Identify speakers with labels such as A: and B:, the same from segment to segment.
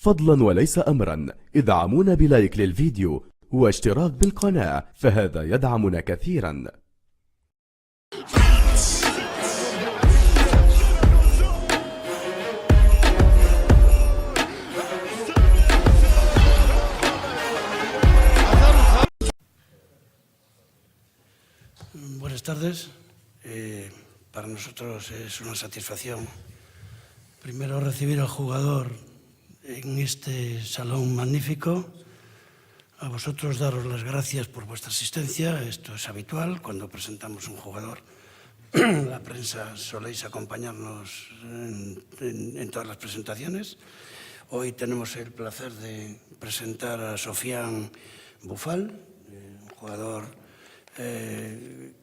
A: فضلا وليس أمرا ادعمونا بلايك للفيديو واشتراك بالقناة، فهذا يدعمنا كثيرا.
B: Buenas tardes. Para nosotros es una satisfacción primero recibir al jugador en este salón magnífico. A vosotros daros las gracias por vuestra asistencia. Esto es habitual cuando presentamos un jugador. La prensa soléis acompañarnos en todas las presentaciones. Hoy tenemos el placer de presentar a Sofiane Boufal, un jugador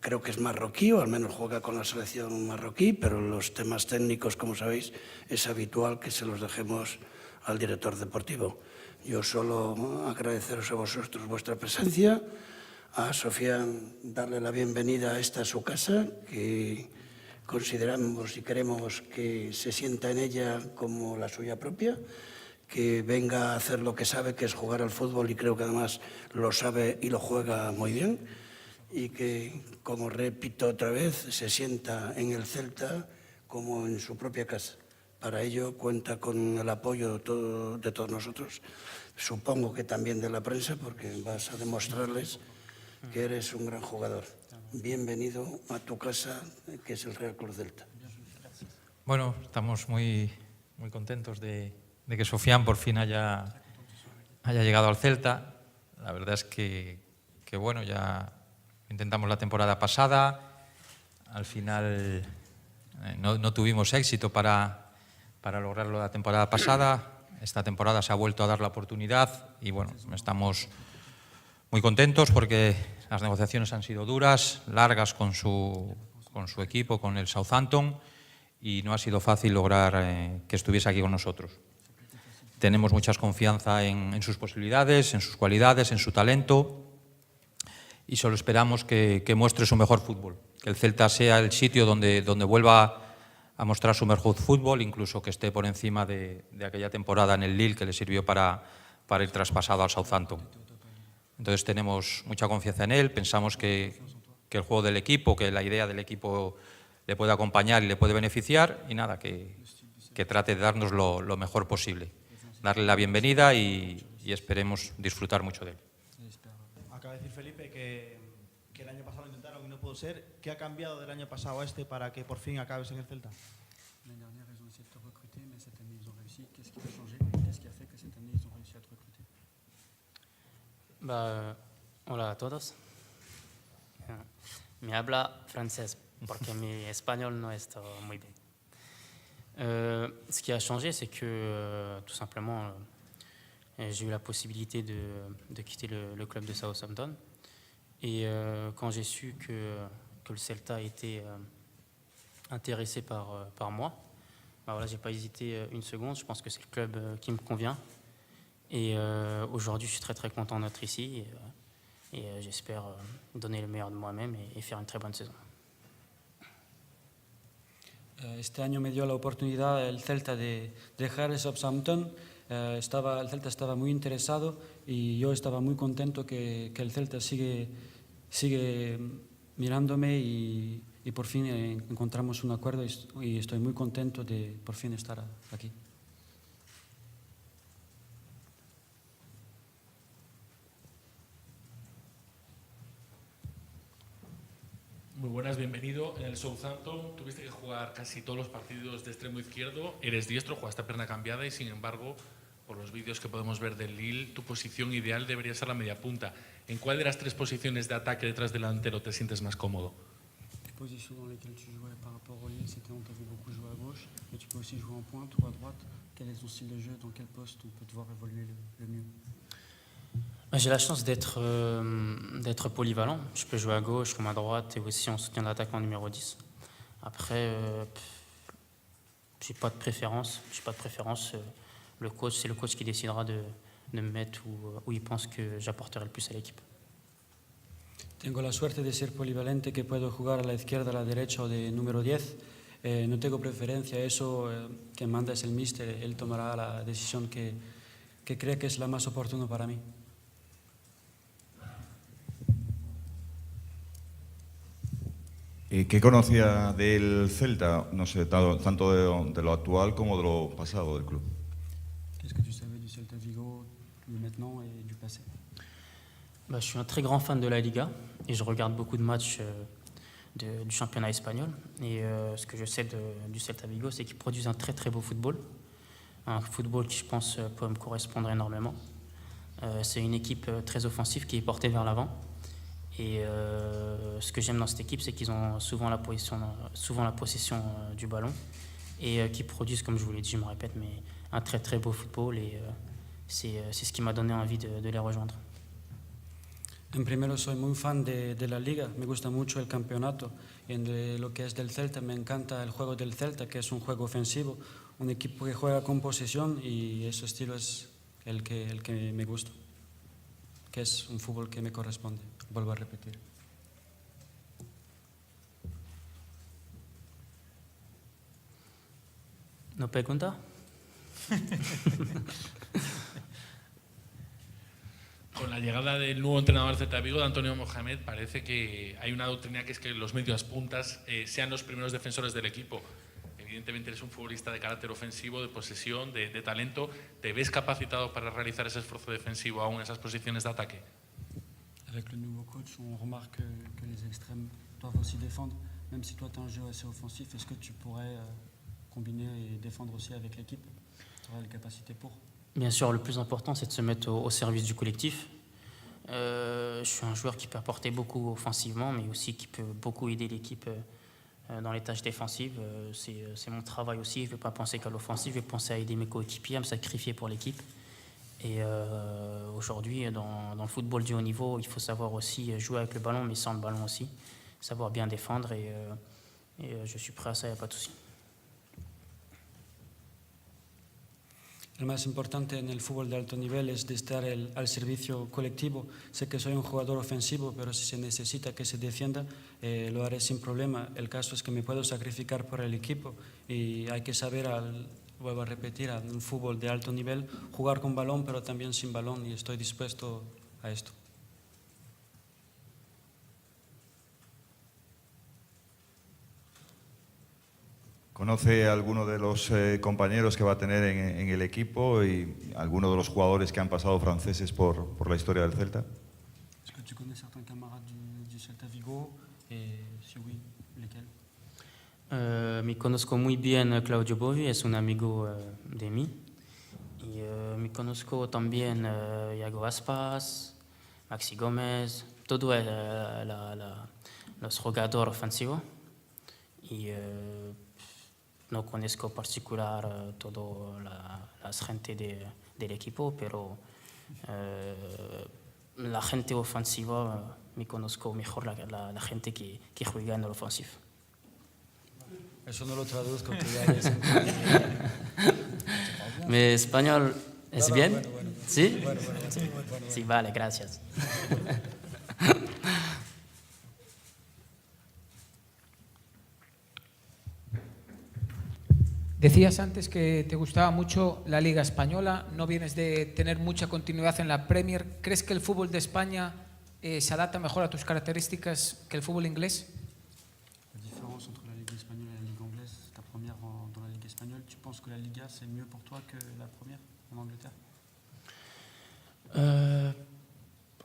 B: creo que es marroquí, o al menos juega con la selección marroquí, pero los temas técnicos, como sabéis, es habitual que se los dejemos al director deportivo. Yo solo agradeceros a vosotros vuestra presencia, a Sofiane darle la bienvenida a esta su casa, que consideramos y queremos que se sienta en ella como la suya propia, que venga a hacer lo que sabe, que es jugar al fútbol, y creo que además lo sabe y lo juega muy bien, y que, como repito otra vez, se sienta en el Celta como en su propia casa. Para ello cuenta con el apoyo de todos nosotros, supongo que también de la prensa, porque vas a demostrarles que eres un gran jugador. Bienvenido a tu casa, que es el Real Club Celta.
C: Bueno, estamos muy contentos de que Sofiane por fin haya llegado al Celta. La verdad es que bueno, ya intentamos la temporada pasada, al final no tuvimos éxito para lograrlo la temporada pasada. Esta temporada se ha vuelto a dar la oportunidad y bueno, estamos muy contentos porque las negociaciones han sido duras, largas con su equipo, con el Southampton, y no ha sido fácil lograr que estuviese aquí con nosotros. Tenemos mucha confianza en sus posibilidades, en sus cualidades, en su talento, y solo esperamos que muestre su mejor fútbol, que el Celta sea el sitio donde vuelva a mostrar su mejor fútbol, incluso que esté por encima de aquella temporada en el Lille que le sirvió para ir traspasado al Southampton. Entonces tenemos mucha confianza en él, pensamos que el juego del equipo, que la idea del equipo le puede acompañar y le puede beneficiar, y nada, que trate de darnos lo mejor posible. Darle la bienvenida y esperemos disfrutar mucho de él.
D: Acaba de decir Felipe que el año pasado lo intentaron y no pudo ser. ¿Qué ha cambiado del año pasado a este para que por fin acabes en el Celta?
E: L'année dernière, ils ont essayé de te recruter, mais cette année, ils ont réussi. Qu'est-ce qui a changé? Qu'est-ce qui a fait que cette année, ils ont réussi à te recruter?
F: Hola a todos. Me habla francés porque mi espagnol no está muy bien. Ce qui a changé, c'est que tout simplement, j'ai eu la possibilité de quitter le club de Southampton. Et quand j'ai su que le Celta était intéressé par moi, voilà, je n'ai pas hésité une seconde. Je pense que c'est le club qui me convient. Et aujourd'hui, je suis très content d'être ici. Et j'espère donner le meilleur de moi-même et faire une très bonne saison.
E: Este año me dio la oportunidad el Celta de dejar el Southampton. El Celta estaba muy interesado y yo estaba muy contento que el Celta sigue mirándome y por fin encontramos un acuerdo y estoy muy contento de por fin estar aquí.
G: Muy buenas, bienvenido. En el Southampton tuviste que jugar casi todos los partidos de extremo izquierdo. Eres diestro, jugaste a pierna cambiada y sin embargo, por los vídeos que podemos ver del Lille, tu posición ideal debería ser la media punta. ¿En cuál de las tres posiciones de ataque detrás delantero te sientes más cómodo?
E: Les positions dans lesquelles tu jouais par rapport au Lille, c'était on t'a vu beaucoup jouer à gauche, mais tu peux aussi jouer en pointe ou à droite. Quel est ton style de jeu? Dans quel poste on peut te voir évoluer le mieux?
F: J'ai la chance d'être polyvalent. Je peux jouer à gauche comme à droite et aussi en soutien d'attaquant numéro 10. Après, j'ai pas de préférence. Le coach, c'est le coach qui décidera de me mettre où il pense que j'apporterai le plus à l'équipe.
E: Tengo la suerte de ser polivalente, que puedo jugar a la izquierda, a la derecha o de número 10. No tengo preferencia, eso que manda es el míster, él tomará la decisión que que cree que es la más oportuna para mí.
H: ¿Qué conocía del Celta, no sé, tanto de lo actual como de lo pasado del club?
E: Qu'est-ce que tu savais du Celta Vigo, du maintenant et du passé?
F: Bah, je suis un très grand fan de la Liga et je regarde beaucoup de matchs du championnat espagnol. Et ce que je sais du Celta Vigo, c'est qu'ils produisent un très très beau football. Un football qui, je pense, peut me correspondre énormément. C'est une équipe très offensive qui est portée vers l'avant. Et ce que j'aime dans cette équipe, c'est qu'ils ont souvent la possession du ballon et qui produisent, comme je vous l'ai dit, je me répète, mais un très très beau football. Et c'est ce qui m'a donné envie de les rejoindre.
E: En primero, soy muy fan de la Liga, me gusta mucho el campeonato. Y de lo que es del Celta, me encanta el juego del Celta, que es un juego ofensivo, un equipo que juega con posesión y ese estilo es el que me gusta, que es un fútbol que me corresponde. Vuelvo a repetir.
F: ¿No pregunta?
G: Con la llegada del nuevo entrenador del Celta de Vigo, de Antonio Mohamed, parece que hay una doctrina que es que los medios puntas sean los primeros defensores del equipo. Evidentemente eres un futbolista de carácter ofensivo, de posesión, de talento. ¿Te ves capacitado para realizar ese esfuerzo defensivo aún en esas posiciones de ataque?
E: Avec le nouveau coach, on remarque que les extrêmes doivent aussi défendre. Même si toi tu as un jeu assez offensif, est-ce que tu pourrais combiner et défendre aussi avec l'équipe? Tu aurais la capacité pour?
F: Bien sûr, le plus important, c'est de se mettre au service du collectif. Je suis un joueur qui peut apporter beaucoup offensivement, mais aussi qui peut beaucoup aider l'équipe dans les tâches défensives. C'est mon travail aussi. Je ne vais pas penser qu'à l'offensive, je vais penser à aider mes coéquipiers, à me sacrifier pour l'équipe. Et aujourd'hui, dans le football du haut niveau, il faut savoir aussi jouer avec le ballon, mais sans le ballon aussi. Savoir bien défendre et je suis prêt à ça, il n'y a pas de souci.
E: El más importante en el fútbol de alto nivel es de estar al servicio colectivo. Sé que soy un jugador ofensivo, pero si se necesita que se defienda, lo haré sin problema. El caso es que me puedo sacrificar por el equipo y hay que saber, vuelvo a repetir, en un fútbol de alto nivel, jugar con balón, pero también sin balón, y estoy dispuesto a esto.
H: ¿Conoce a alguno de los compañeros que va a tener en el equipo y alguno de los jugadores que han pasado franceses por la historia del Celta?
E: Est-ce que tu connais certains camarades du Celta Vigo et si oui, lesquels?
F: Me conozco muy bien Claudio Bovi, es un amigo de mí. Y me conozco también Iago Aspas, Maxi Gómez, todo los jugadores ofensivos. Y no conozco particular toda la gente del equipo, pero la gente ofensiva me conozco mejor la gente que juega en el ofensivo.
E: Eso no lo traduzco, que ya es...
F: ¿Mi español es bien?
E: Bueno.
F: ¿Sí?
E: Bueno.
F: Sí, vale, gracias.
I: Decías antes que te gustaba mucho la Liga Española, no vienes de tener mucha continuidad en la Premier. ¿Crees que el fútbol de España se adapta mejor a tus características que el fútbol inglés?
E: La différence entre la Ligue espagnole et la Ligue anglaise, ta première dans la Ligue espagnole, tu penses que la Liga c'est mieux pour toi que la première en Angleterre?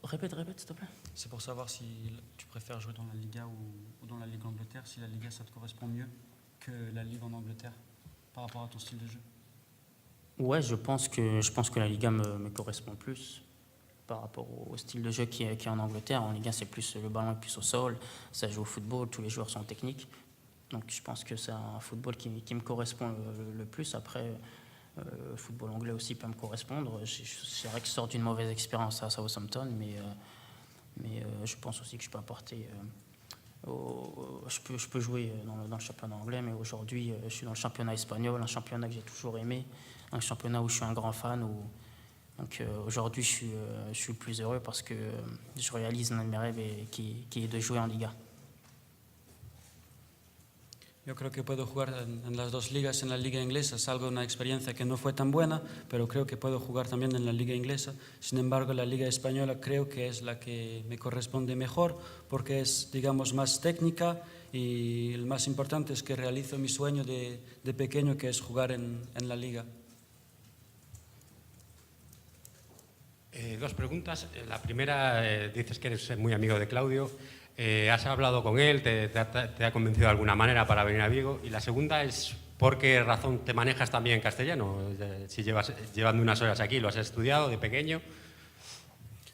F: Répète, s'il te plaît.
E: C'est pour savoir si tu préfères jouer dans la Liga ou dans la Ligue Angleterre, si la Liga ça te correspond mieux que la Ligue en Angleterre par rapport à ton style de jeu.
F: Ouais, je pense que la Liga me correspond plus par rapport au style de jeu qui est en Angleterre. En Liga, c'est plus le ballon est plus au sol, ça joue au football, tous les joueurs sont techniques. Donc je pense que c'est un football qui me correspond le plus. Après, le football anglais aussi peut me correspondre. C'est vrai que je sors d'une mauvaise expérience à Southampton, mais je pense aussi que je peux apporter... je peux jouer dans le championnat anglais, mais aujourd'hui, je suis dans le championnat espagnol, un championnat que j'ai toujours aimé, un championnat où je suis un grand fan. Donc aujourd'hui, je suis le plus heureux parce que je réalise l'un de mes rêves qui est de jouer en Liga.
E: Yo creo que puedo jugar en las dos ligas. En la liga inglesa salgo una experiencia que no fue tan buena, pero creo que puedo jugar también en la liga inglesa. Sin embargo, la liga española creo que es la que me corresponde mejor porque es, digamos, más técnica y el más importante es que realizo mi sueño de pequeño, que es jugar en la liga.
J: Dos preguntas. La primera, dices que eres muy amigo de Claudio. ¿Has hablado con él? ¿Te ha convencido de alguna manera para venir a Vigo? Y la segunda es, ¿por qué razón te manejas también en castellano? Si llevando unas horas aquí, ¿lo has estudiado de pequeño?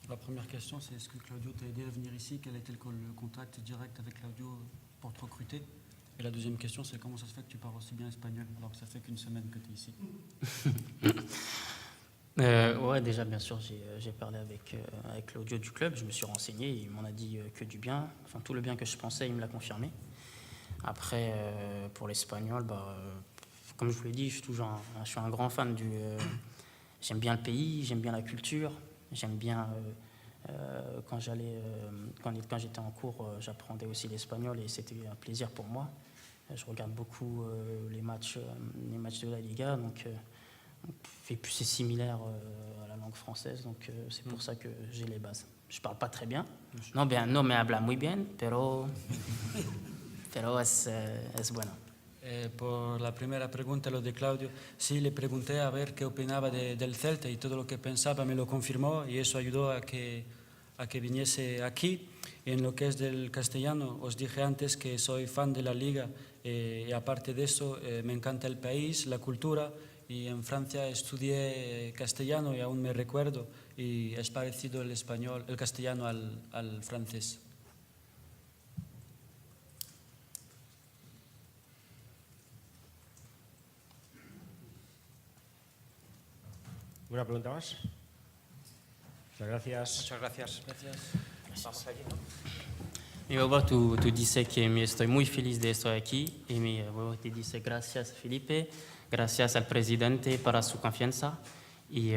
E: La première question, c'est est-ce que Claudio t'a aidé à venir ici? Quel a été le contact direct avec Claudio pour te recruter? Et la deuxième question, c'est comment ça se fait que tu parles aussi bien espagnol alors que ça fait qu'une semaine que tu es ici?
F: Ouais, déjà, bien sûr, j'ai parlé avec Claudio du club, je me suis renseigné, il m'en a dit que du bien, enfin tout le bien que je pensais, il me l'a confirmé. Après, pour l'espagnol, comme je vous l'ai dit, je suis un grand fan j'aime bien le pays, j'aime bien la culture, j'aime bien, quand j'étais en cours, j'apprenais aussi l'espagnol et c'était un plaisir pour moi. Je regarde beaucoup les matchs de la Liga, donc... Et puis c'est similaire à la langue française, donc c'est pour ça que j'ai les bases. Je parle pas très bien. No me habla muy bien, pero es bueno.
E: Por la primera pregunta, lo de Claudio, sí, le pregunté a ver qué opinaba del Celta y todo lo que pensaba me lo confirmó y eso ayudó a que viniese aquí. En lo que es del castellano, os dije antes que soy fan de la Liga y aparte de eso me encanta el país, la cultura. Y en Francia estudié castellano y aún me recuerdo y es parecido el castellano al francés.
K: ¿Una pregunta más? Muchas gracias.
D: Muchas gracias.
F: Vamos allí, ¿no? Mi papá, tú dices que estoy muy feliz de estar aquí y mi papá te dice gracias, Felipe. Gracias al presidente para su confianza y,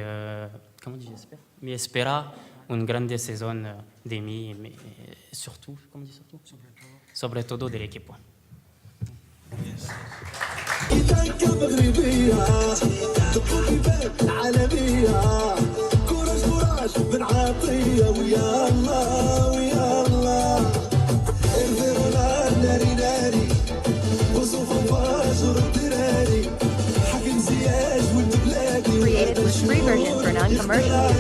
F: ¿cómo dice? Me espera una grande sesión de mí, surtout, ¿cómo dice? Sobre todo del equipo.
L: Created with free version for non-commercial use.